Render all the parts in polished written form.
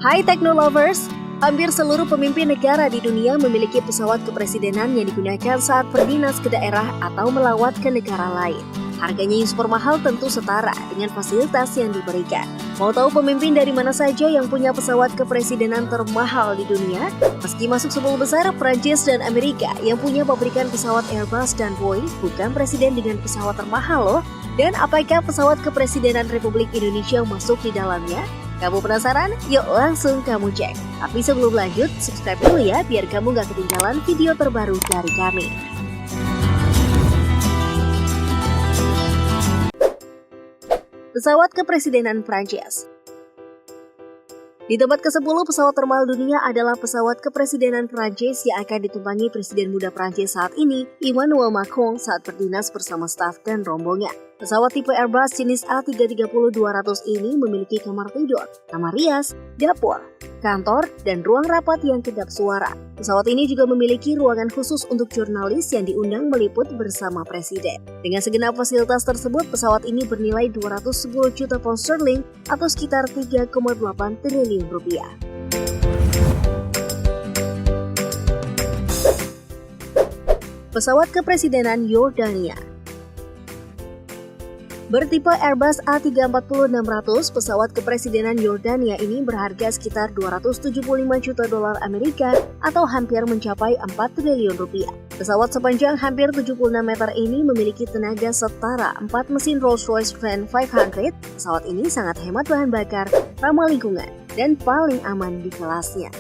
Hai Technolovers, hampir seluruh pemimpin negara di dunia memiliki pesawat kepresidenan yang digunakan saat berdinas ke daerah atau melawat ke negara lain. Harganya yang super mahal tentu setara dengan fasilitas yang diberikan. Mau tahu pemimpin dari mana saja yang punya pesawat kepresidenan termahal di dunia? Meski masuk 10 besar, Prancis dan Amerika yang punya pabrikan pesawat Airbus dan Boeing bukan presiden dengan pesawat termahal loh. Dan apakah pesawat kepresidenan Republik Indonesia masuk di dalamnya? Kamu penasaran? Yuk langsung kamu cek. Tapi sebelum lanjut, subscribe dulu ya biar kamu gak ketinggalan video terbaru dari kami. Pesawat kepresidenan Prancis. Di tempat ke-10 pesawat termahal dunia adalah pesawat kepresidenan Prancis yang akan ditumpangi Presiden muda Prancis saat ini, Emmanuel Macron, saat berdinas bersama staf dan rombongan. Pesawat tipe Airbus jenis A330-200 ini memiliki kamar tidur, kamar rias, dapur, kantor, dan ruang rapat yang kedap suara. Pesawat ini juga memiliki ruangan khusus untuk jurnalis yang diundang meliput bersama Presiden. Dengan segenap fasilitas tersebut, pesawat ini bernilai 210 juta pound sterling atau sekitar 3,8 triliun rupiah. Pesawat kepresidenan Yordania. Bertipe Airbus A340-600, pesawat kepresidenan Yordania ini berharga sekitar 275 juta dolar Amerika atau hampir mencapai 4 triliun rupiah. Pesawat sepanjang hampir 76 meter ini memiliki tenaga setara 4 mesin Rolls-Royce Trent 500. Pesawat ini sangat hemat bahan bakar, ramah lingkungan, dan paling aman di kelasnya.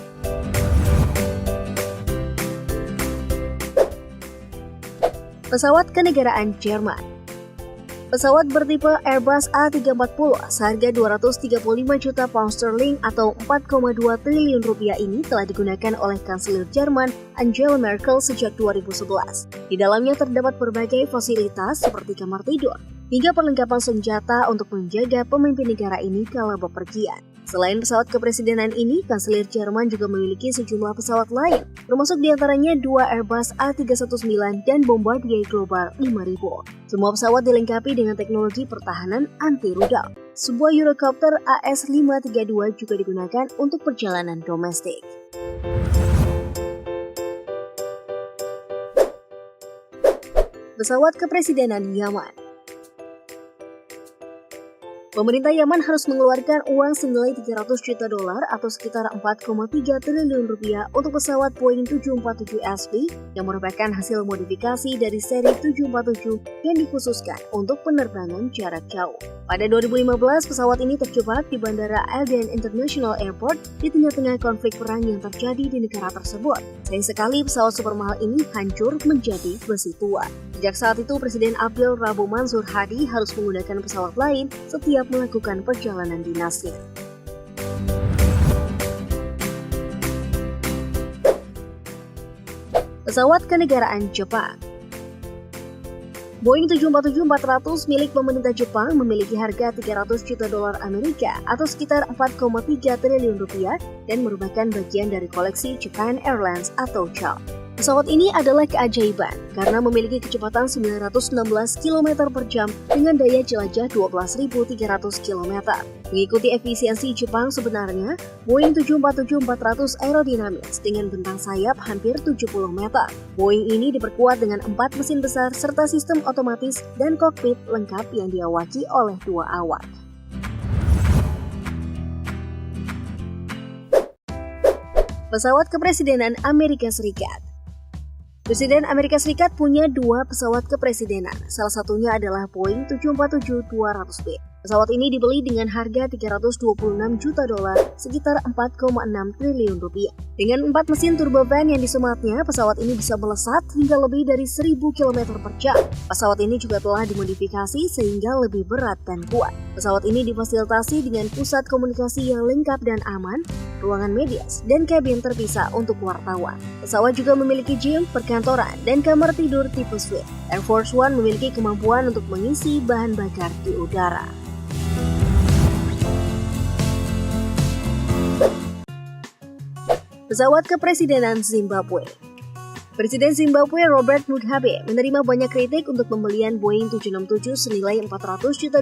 Pesawat kenegaraan Jerman. Pesawat bertipe Airbus A340 seharga 235 juta pound sterling atau 4,2 triliun rupiah ini telah digunakan oleh Kanselir Jerman Angela Merkel sejak 2011. Di dalamnya terdapat berbagai fasilitas seperti kamar tidur, hingga perlengkapan senjata untuk menjaga pemimpin negara ini kala bepergian. Selain pesawat kepresidenan ini, Kanselir Jerman juga memiliki sejumlah pesawat lain, termasuk diantaranya 2 Airbus A319 dan Bombardier Global 5000. Semua pesawat dilengkapi dengan teknologi pertahanan anti-rudal. Sebuah Eurocopter AS-532 juga digunakan untuk perjalanan domestik. Pesawat kepresidenan Yaman. Pemerintah Yaman harus mengeluarkan uang senilai 300 juta dolar atau sekitar 4,3 triliun rupiah untuk pesawat Boeing 747SP yang merupakan hasil modifikasi dari seri 747 yang dikhususkan untuk penerbangan jarak jauh. Pada 2015, pesawat ini terjebak di Bandara Aden International Airport di tengah-tengah konflik perang yang terjadi di negara tersebut. Sayang sekali pesawat super mahal ini hancur menjadi besi tua. Sejak saat itu, Presiden Abdel Rabu Mansur Hadi harus menggunakan pesawat lain setiap melakukan perjalanan dinasnya. Pesawat kenegaraan Jepang. Boeing 747-400 milik pemerintah Jepang memiliki harga 300 juta dolar Amerika atau sekitar 4,3 triliun rupiah dan merupakan bagian dari koleksi Japan Airlines atau JAL. Pesawat ini adalah keajaiban karena memiliki kecepatan 916 km per jam dengan daya jelajah 12.300 km. Mengikuti efisiensi Jepang sebenarnya, Boeing 747-400 aerodinamis dengan bentang sayap hampir 70 meter. Boeing ini diperkuat dengan 4 mesin besar serta sistem otomatis dan kokpit lengkap yang diawaki oleh 2 awak. Pesawat kepresidenan Amerika Serikat. Presiden Amerika Serikat punya 2 pesawat kepresidenan, salah satunya adalah Boeing 747-200B. Pesawat ini dibeli dengan harga 326 juta dolar, sekitar 4,6 triliun rupiah. Dengan 4 mesin turbofan yang disematnya, pesawat ini bisa melesat hingga lebih dari 1000 km per jam. Pesawat ini juga telah dimodifikasi sehingga lebih berat dan kuat. Pesawat ini difasilitasi dengan pusat komunikasi yang lengkap dan aman, ruangan medias, dan kabin terpisah untuk wartawan. Pesawat juga memiliki gym, perkantoran, dan kamar tidur tipe suite. Air Force One memiliki kemampuan untuk mengisi bahan bakar di udara. Pesawat kepresidenan Zimbabwe. Presiden Zimbabwe Robert Mugabe menerima banyak kritik untuk pembelian Boeing 767 senilai $400 juta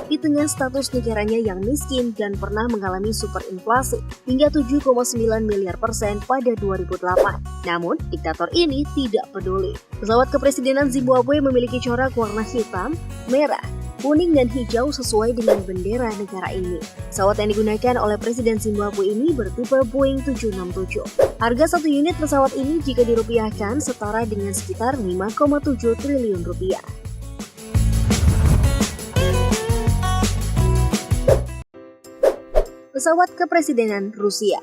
di tengah status negaranya yang miskin dan pernah mengalami superinflasi hingga 7,9 miliar persen pada 2008. Namun, diktator ini tidak peduli. Pesawat kepresidenan Zimbabwe memiliki corak warna hitam, merah, kuning dan hijau sesuai dengan bendera negara ini. Pesawat yang digunakan oleh Presiden Zimbabwe ini bertipe Boeing 767. Harga satu unit pesawat ini jika dirupiahkan setara dengan sekitar 5,7 triliun rupiah. Pesawat kepresidenan Rusia.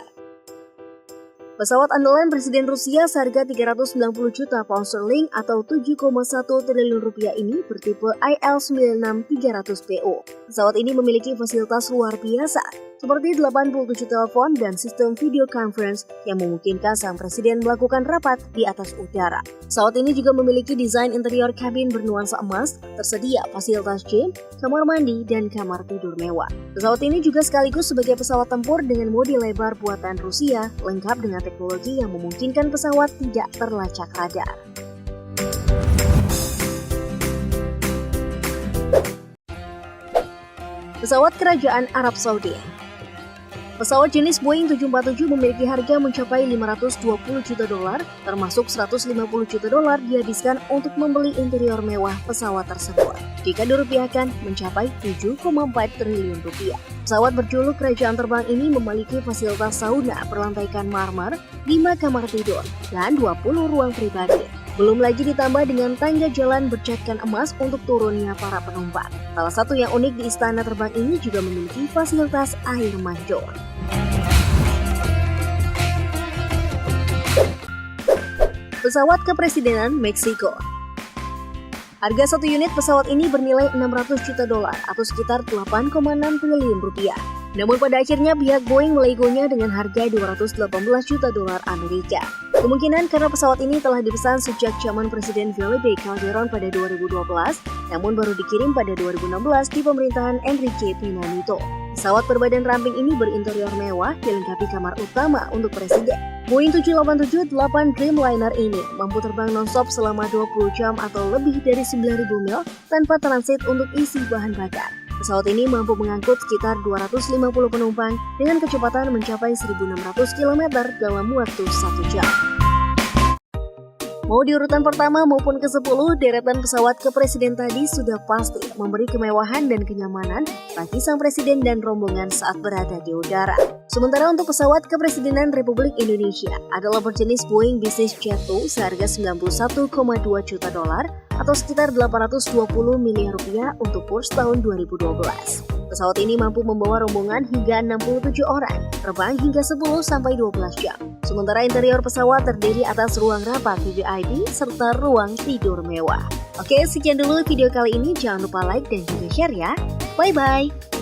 Pesawat andalan Presiden Rusia seharga 390 juta pound sterling atau 7,1 triliun rupiah ini bertipe IL-96-300PO. Pesawat ini memiliki fasilitas luar biasa, seperti 87 telepon dan sistem video conference yang memungkinkan sang presiden melakukan rapat di atas udara. Pesawat ini juga memiliki desain interior kabin bernuansa emas, tersedia fasilitas gym, kamar mandi, dan kamar tidur mewah. Pesawat ini juga sekaligus sebagai pesawat tempur dengan mode lebar buatan Rusia, lengkap dengan teknologi yang memungkinkan pesawat tidak terlacak radar. Pesawat Kerajaan Arab Saudi. Pesawat jenis Boeing 747 memiliki harga mencapai $520 juta, termasuk $150 juta dihabiskan untuk membeli interior mewah pesawat tersebut. Jika dirupiahkan, mencapai 7,4 triliun rupiah. Pesawat berjuluk Kerajaan Terbang ini memiliki fasilitas sauna berlantaikan marmer, 5 kamar tidur, dan 20 ruang pribadi. Belum lagi ditambah dengan tangga jalan bercatkan emas untuk turunnya para penumpang. Salah satu yang unik di istana terbang ini juga memiliki fasilitas air mancur. Pesawat kepresidenan Meksiko. Harga satu unit pesawat ini bernilai $600 juta atau sekitar 8,6 triliun rupiah. Namun pada akhirnya pihak Boeing melegonya dengan harga $218 juta Amerika. Kemungkinan karena pesawat ini telah dipesan sejak zaman Presiden Felipe Calderon pada 2012, namun baru dikirim pada 2016 di pemerintahan Enrique Pena Nieto. Pesawat berbadan ramping ini berinterior mewah, dilengkapi kamar utama untuk presiden. Boeing 787-8 Dreamliner ini mampu terbang non-stop selama 20 jam atau lebih dari 9.000 mil tanpa transit untuk isi bahan bakar. Pesawat ini mampu mengangkut sekitar 250 penumpang dengan kecepatan mencapai 1.600 km dalam waktu 1 jam. Mau di urutan pertama maupun ke-10, deretan pesawat kepresiden tadi sudah pasti memberi kemewahan dan kenyamanan bagi sang presiden dan rombongan saat berada di udara. Sementara untuk pesawat kepresidenan Republik Indonesia adalah berjenis Boeing Business Jet 2 seharga $91,2 juta atau sekitar 820 miliar rupiah untuk kurs tahun 2012. Pesawat ini mampu membawa rombongan hingga 67 orang, terbang hingga 10-12 jam. Sementara interior pesawat terdiri atas ruang rapat VVIP serta ruang tidur mewah. Oke, sekian dulu video kali ini. Jangan lupa like dan juga share ya. Bye-bye!